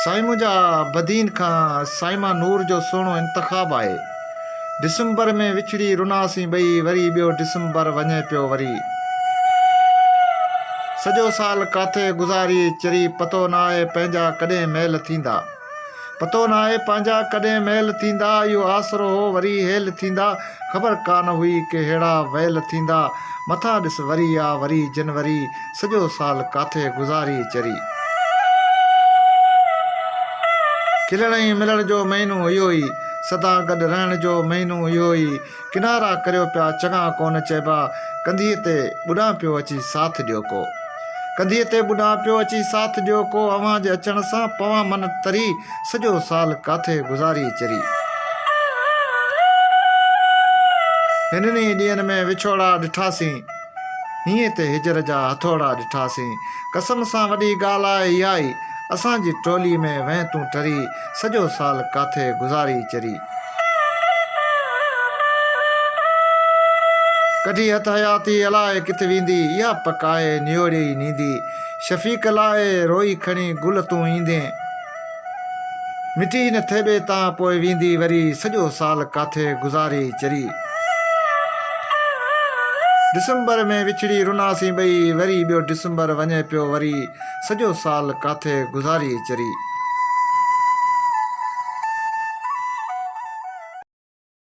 साईं मुंहिंजा बदीन खां साईमा नूर जो सुहिणो इंतखाब आहे। डिसंबर में विछड़ी रुनासीं ॿई, वरी ॿियो डिसंबर वञे पियो वरी। सॼो साल काथे गुज़ारी चरी, पतो न आहे पंहिंजा कॾहिं मेल थींदा। पतो न आहे पंहिंजा कॾहिं मेल थींदा, इहो आसरो हो वरी हेल थींदा। ख़बर कान हुई कि अहिड़ा वेल थींदा। मथां ॾिस वरी आ वरी जनवरी, सॼो साल काथे गुज़ारी चरी। खिलण ऐं मिलण जो महीनो इहो ई, सदा गॾु रहण जो महीनो इहो ई। किनारा करियो पिया चङा कोन चइबा, कंधीअ ते ॿुॾां पियो अची साथ ॾियो को। कंधीअ ते ॿुॾां पियो अची साथ ॾियो को, अव्हां जे अचण सां पवां मन तरी, सॼो साल काथे गुज़ारी चरी। हिननि ॾींहंनि में विछोड़ा ॾिठासीं, हीअं ते हिजर जा हथोड़ा ॾिठासीं। कसम सां वॾी ॻाल्हि आहे इहा ई, असांजी टोली में वहीं तूं टरी, सॼो साल काथे गुज़ारी चरी। कढी हथ हयाती अलाए किथे वेंदी, इहा पकाए नियोड़ी नींदी। शफ़ीक लाइ रोई खणी गुल तूं ईंदे, मिटी न थेॿे तां पोइ वेंदी वरी, सॼो साल काथे गुज़ारी चरी। डिसंबर में विछड़ी रुनासीं ॿई, वरी ॿियो डिसंबर वञे पियो वरी, सॼो साल काथे गुज़ारी चरी।